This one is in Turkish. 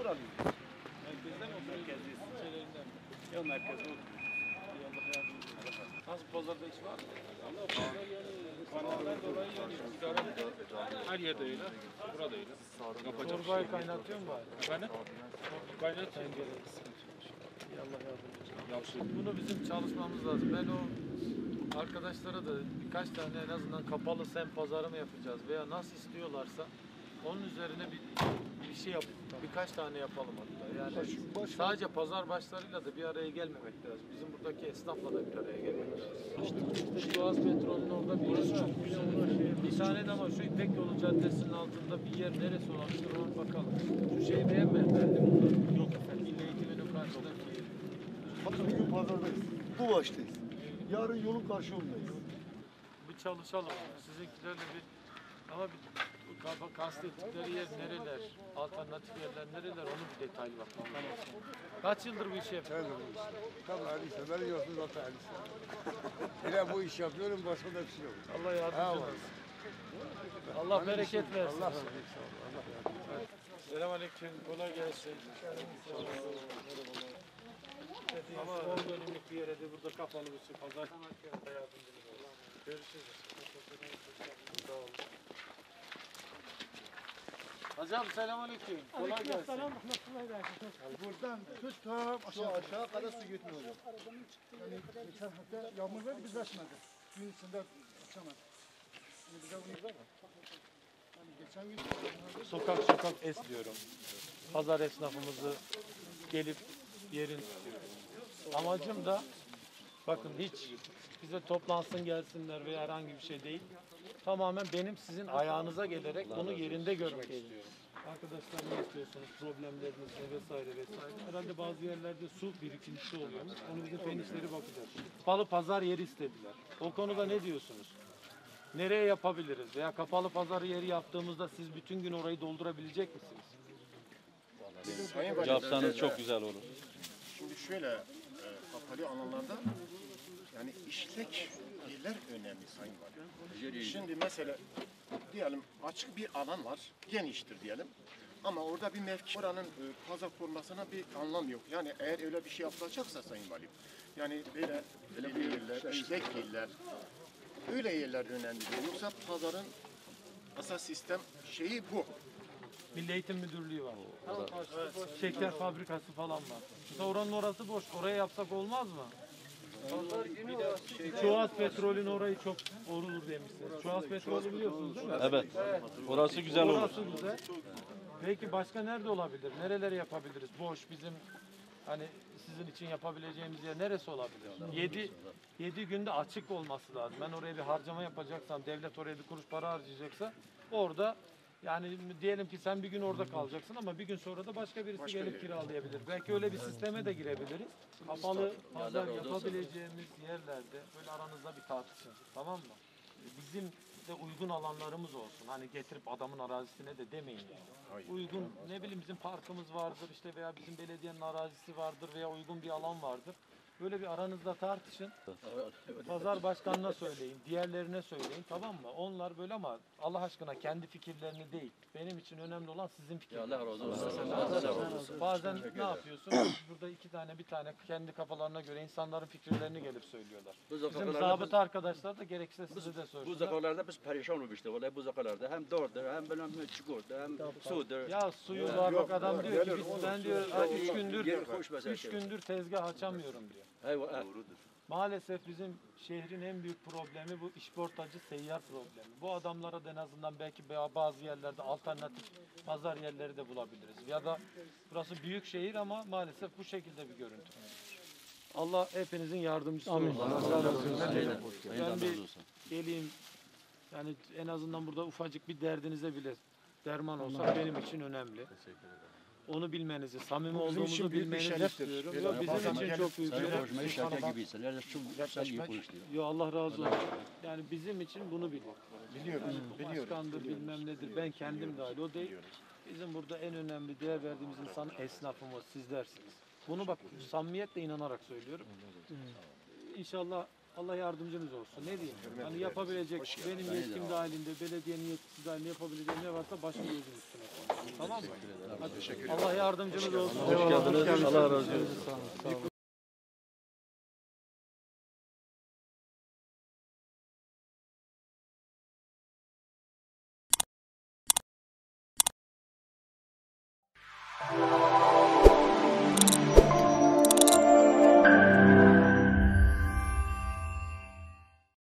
buralıyım. Merkezden mi oturuyorsun? Merkezdeyiz. İçerilerinden mi? Yok merkezde oturuyoruz. İyi Allah yardımcı olsun. Nasıl pazarda iş var mı? Allah pazar yani pandemiden dolayı yani idare her yerde öyle. Burada öyle. Yapacak bir şey Çorbayı yok. kaynatıyor mu bari? Efendim? Kaynat. Tencerede sıkıntı yok. İyi Allah yardımcı olsun. Yapsın. Bunu bizim çalışmamız lazım. Ben o arkadaşlara da birkaç tane en azından kapalı semt pazarı mı yapacağız veya nasıl istiyorlarsa onun üzerine bir şey yap, birkaç tane yapalım hatta. Yani sadece pazar başlarıyla da bir araya gelmemek lazım. Bizim buradaki esnafla da bir araya gelmek lazım. İşte Boğaz Metro'nun orada bir yer çok güzel. Bir tane de ama şu İpek Yolu Caddesi'nin altında bir yer neresi olabilir ona bakalım. Şu şeyi beğenmedim burada. Yok efendim. Milli Eğitiminin karşıdaki yer. Bugün pazardayız. Bu baştayız. Yarın yolun karşı yolundayız. Bir çalışalım. Sizinkilerle bir ama bir kastettikleri yer nereler, alternatif yerler nereler onu bir detaylı bakalım. Kaç yıldır bu işi yapıyorsun? Tabii 50 sene. Ben yiyorsun zaten 50 sene. Yine bu iş yapıyorum, başka da bir şey yok. Allah yardımcı olsun. Allah bereket versin. Allah razı olsun. Allah yardımcı olsun. Selamünaleyküm. Kolay gelsin. Ama 10 dönümlük bir yere de burada kapalı bir su pazar. Görüşürüz. Sağ olun. Hocam selamünaleyküm. Kolay gelsin. Buradan tut ta aşağı kadar su götürüyor hocam. Yani geçen hafta yağmur verdi biz açmadık. Gün içinde açamadık. Yani bize bunu yani geçen gün Sokak sokak es diyorum. Pazar esnafımızı gelip yerin amacım da bakın hiç bize toplansın gelsinler veya herhangi bir şey değil. Tamamen benim sizin ayağınıza gelerek onu yerinde görmek istiyorum. Arkadaşlar ne istiyorsunuz? Problemleriniz ne vesaire vesaire. Herhalde bazı yerlerde su birikintisi oluyormuş. Onu bizim fen işleri bakacağız. Kapalı pazar yeri istediler. O konuda ne diyorsunuz? Nereye yapabiliriz? Veya kapalı pazar yeri yaptığımızda siz bütün gün orayı doldurabilecek misiniz? Yapsanız çok güzel olur. Şimdi şöyle kapalı alanlarda yani işlek yerler önemli Sayın Valim. Şimdi mesela diyelim açık bir alan var, geniştir diyelim. Ama orada bir mevki, oranın pazar kurmasına bir anlam yok. Yani eğer öyle bir şey yapılacaksa Sayın Valim, yani böyle yerler, işlek yerler, öyle yerler önemli değil. Yoksa pazarın asas sistem şeyi bu. Milli Eğitim Müdürlüğü var. Şeker fabrikası falan var. Mesela oranın orası boş. Oraya yapsak olmaz mı? Çuaz Petrol'ün orayı çok olur demişsiniz. Çuaz Petrol'ü biliyorsunuz değil mi? Evet. Orası güzel olur. Orası güzel. Peki başka nerede olabilir? Nereleri yapabiliriz? Boş bizim hani sizin için yapabileceğimiz yer neresi olabilir? 7 günde açık olması lazım. Ben oraya bir harcama yapacaksam, devlet oraya bir kuruş para harcayacaksa orada yani diyelim ki sen bir gün orada kalacaksın ama bir gün sonra da başka birisi gelip kiralayabilir. Belki öyle bir sisteme de girebiliriz. Kapalı pazar yapabileceğimiz yerlerde böyle aranızda bir tartışın. Tamam mı? Bizim de uygun alanlarımız olsun. Hani getirip adamın arazisine de demeyin yani. Uygun ne bileyim bizim parkımız vardır işte veya bizim belediyenin arazisi vardır veya uygun bir alan vardır. Böyle bir aranızda tartışın. Pazar başkanına söyleyin, diğerlerine söyleyin tamam mı? Onlar böyle ama Allah aşkına kendi fikirlerini değil. Benim için önemli olan sizin fikirleriniz. Allah razı olsun. Bazen ne yapıyorsun? Burada bir tane kendi kafalarına göre insanların fikirlerini gelip söylüyorlar. Bizim zabıta arkadaşlar da gerekirse size de Bu söylüyorlar. zakalarda biz perişan olmuştuk. Vallahi bu zakalarda hem doğrudur hem bilmem çukurdur hem sudur. Ya suyu var bak adam diyor ki ben diyor Yer 3 gündür tezgah açamıyorum diyor. Maalesef bizim şehrin en büyük problemi bu işportacı seyyar problemi. Bu adamlara da en azından belki bazı yerlerde alternatif pazar yerleri de bulabiliriz. Ya da burası büyük şehir ama maalesef bu şekilde bir görüntü. Allah hepinizin yardımcısı olsun. Ben bir geleyim yani en azından burada ufacık bir derdinize bile derman olsa benim için önemli. Onu bilmenizi, samimi olduğumuzu bilmenizi istiyorum. Yok, bizim için çok büyük bir Konuşmayı şaka gibiysen. Yani çok güzel iyi konuşuyor. Yo Allah razı olsun. Yani bizim için bunu bilin. Biliyoruz, Başkandır bilmem nedir. Ben kendim dahil o değil. Bizim burada en önemli değer verdiğimiz insan esnafımız, sizlersiniz. Bunu bak samimiyetle inanarak söylüyorum. İnşallah Allah yardımcınız olsun. Ne diyeyim? Hani yapabilecek, benim yetkim dahilinde, belediyenin yetkisi dahilinde yapabileceğim ne varsa başım gözüm üstüne koyun. Tamam mı? Hadi. Allah yardımcınız olsun. Hoş geldiniz. Allah razı olsun.